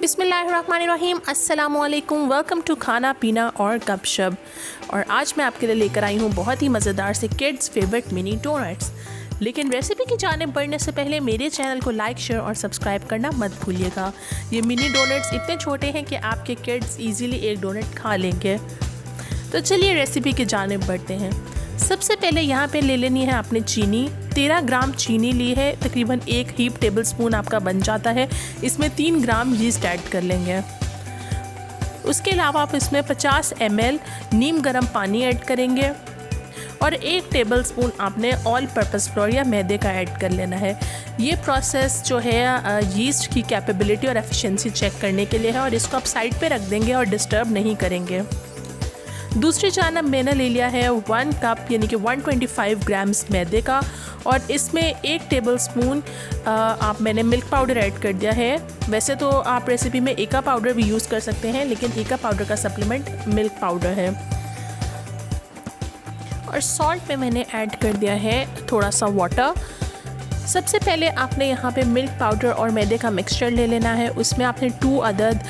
बिस्मिल्लाहिर्रहमानिर्रहीम, अस्सलामुअलैकुम। Welcome to खाना पीना और गपशप। और आज मैं आपके लिए लेकर आई हूँ बहुत ही मज़ेदार से किड्स फेवरेट मिनी डोनट्स। लेकिन रेसिपी की जानिब बढ़ने से पहले मेरे चैनल को लाइक, शेयर और सब्सक्राइब करना मत भूलिएगा। ये मिनी डोनट्स इतने छोटे हैं कि आपके किड्स इजीली एक डोनट खा लेंगे। तो चलिए रेसिपी की जानिब बढ़ते हैं। सबसे पहले यहाँ पे ले लेनी है आपने चीनी। 13 ग्राम चीनी ली है, तकरीबन 1 हीप टेबल स्पून आपका बन जाता है। इसमें 3 ग्राम यीस्ट ऐड कर लेंगे। उसके अलावा आप इसमें 50 ml नीम गर्म पानी ऐड करेंगे और 1 टेबल स्पून आपने ऑल पर्पस फ्लोर या मैदे का ऐड कर लेना है। ये प्रोसेस जो है यीस्ट की कैपेबिलिटी और एफिशिएंसी चेक करने के लिए है और इसको आप साइड पे रख देंगे और डिस्टर्ब नहीं करेंगे। दूसरी जानब मैंने ले लिया है 1 कप यानी कि 125 ग्राम्स मैदे का और इसमें 1 टेबल स्पून मैंने मिल्क पाउडर ऐड कर दिया है। वैसे तो आप रेसिपी में ईका पाउडर भी यूज़ कर सकते हैं, लेकिन ईका पाउडर का सप्लीमेंट मिल्क पाउडर है। और सॉल्ट में मैंने ऐड कर दिया है थोड़ा सा वाटर। सबसे पहले आपने यहाँ पे मिल्क पाउडर और मैदे का मिक्सचर ले लेना है। उसमें आपने 2 अदद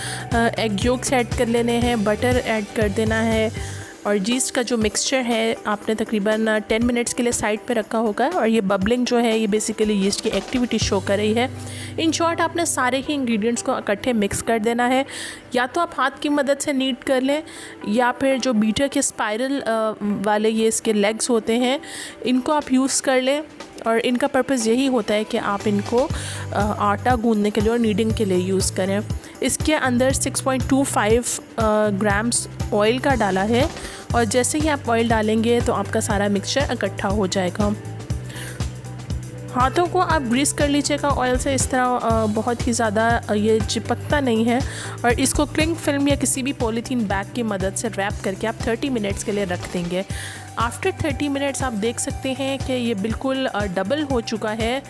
एग योक्स ऐड कर लेने हैं, बटर ऐड कर देना है और यीस्ट का जो मिक्सचर है आपने तकरीबन 10 मिनट्स के लिए साइड पे रखा होगा। और ये बबलिंग जो है ये बेसिकली यीस्ट की एक्टिविटी शो कर रही है। इन शॉर्ट आपने सारे ही इंग्रेडिएंट्स को इकट्ठे मिक्स कर देना है। या तो आप हाथ की मदद से नीट कर लें या फिर जो बीटर के स्पाइरल वाले ये इसके लेग्स होते हैं इनको आप यूज़ कर लें। और इनका पर्पस यही होता है कि आप इनको आटा गूंदने के लिए और नीडिंग के लिए यूज़ करें। इसके अंदर 6.25 ग्राम्स ऑयल का डाला है और जैसे ही आप ऑयल डालेंगे तो आपका सारा मिक्सचर इकट्ठा हो जाएगा। हाथों को आप ग्रीस कर लीजिएगा ऑयल से, इस तरह बहुत ही ज़्यादा ये चिपकता नहीं है। और इसको क्लिंग फिल्म या किसी भी पॉलीथीन बैग की मदद से रैप करके आप 30 मिनट्स के लिए रख देंगे। आफ्टर 30 मिनट्स आप देख सकते हैं कि ये बिल्कुल डबल हो चुका है।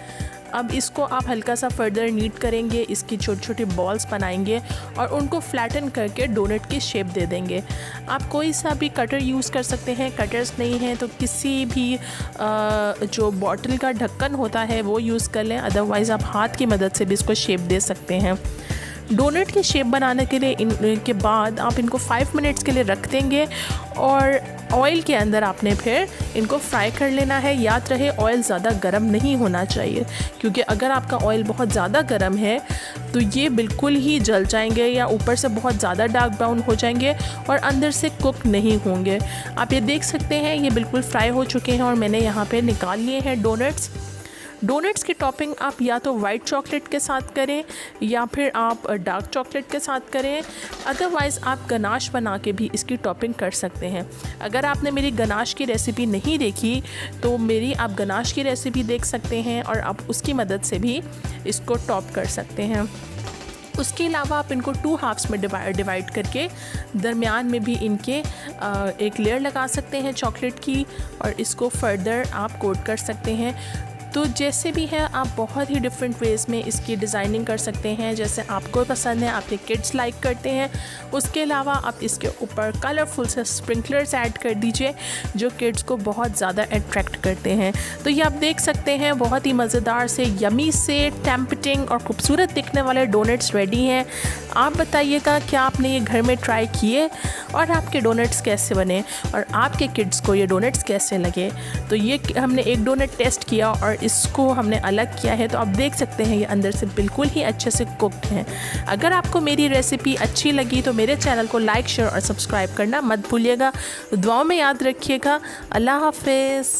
अब इसको आप हल्का सा फर्दर नीट करेंगे, इसकी छोटी छोटी बॉल्स बनाएंगे और उनको फ्लैटन करके डोनट की शेप दे देंगे। आप कोई सा भी कटर यूज़ कर सकते हैं, कटर्स नहीं हैं तो किसी भी जो बॉटल का ढक्कन होता है वो यूज़ कर लें, अदरवाइज़ आप हाथ की मदद से भी इसको शेप दे सकते हैं। डोनट की शेप बनाने के लिए इनके बाद आप इनको 5 मिनट्स के लिए रख देंगे और ऑयल के अंदर आपने फिर इनको फ्राई कर लेना है। याद रहे ऑयल ज़्यादा गर्म नहीं होना चाहिए, क्योंकि अगर आपका ऑयल बहुत ज़्यादा गर्म है तो ये बिल्कुल ही जल जाएंगे या ऊपर से बहुत ज़्यादा डार्क ब्राउन हो जाएंगे और अंदर से कुक नहीं होंगे। आप ये देख सकते हैं ये बिल्कुल फ्राई हो चुके हैं और मैंने यहाँ पे निकाल लिए हैं डोनट्स की टॉपिंग आप या तो वाइट चॉकलेट के साथ करें या फिर आप डार्क चॉकलेट के साथ करें, अदरवाइज़ आप गनाश बना के भी इसकी टॉपिंग कर सकते हैं। अगर आपने मेरी गनाश की रेसिपी नहीं देखी तो मेरी आप गनाश की रेसिपी देख सकते हैं और आप उसकी मदद से भी इसको टॉप कर सकते हैं। उसके अलावा आप इनको 2 हाफ्स में डिवाइड करके दरमियान में भी इनके एक लेयर लगा सकते हैं चॉकलेट की और इसको फर्दर आप कोट कर सकते हैं। तो जैसे भी है आप बहुत ही डिफरेंट वेज़ में इसकी डिज़ाइनिंग कर सकते हैं, जैसे आपको पसंद है, आपके किड्स लाइक करते हैं। उसके अलावा आप इसके ऊपर कलरफुल से स्प्रिंकलर्स ऐड कर दीजिए जो किड्स को बहुत ज़्यादा अट्रैक्ट करते हैं। तो ये आप देख सकते हैं बहुत ही मज़ेदार से, यमी से, टेम्पटिंग और खूबसूरत दिखने वाले डोनट्स रेडी हैं। आप बताइएगा क्या आपने ये घर में ट्राई किए और आपके डोनट्स कैसे बने और आपके किड्स को ये डोनट्स कैसे लगे। तो ये हमने एक डोनट टेस्ट किया और इसको हमने अलग किया है, तो आप देख सकते हैं ये अंदर से बिल्कुल ही अच्छे से कुक्ड हैं। अगर आपको मेरी रेसिपी अच्छी लगी तो मेरे चैनल को लाइक, शेयर और सब्सक्राइब करना मत भूलिएगा। दुआओं में याद रखिएगा। अल्लाह हाफ़िज़।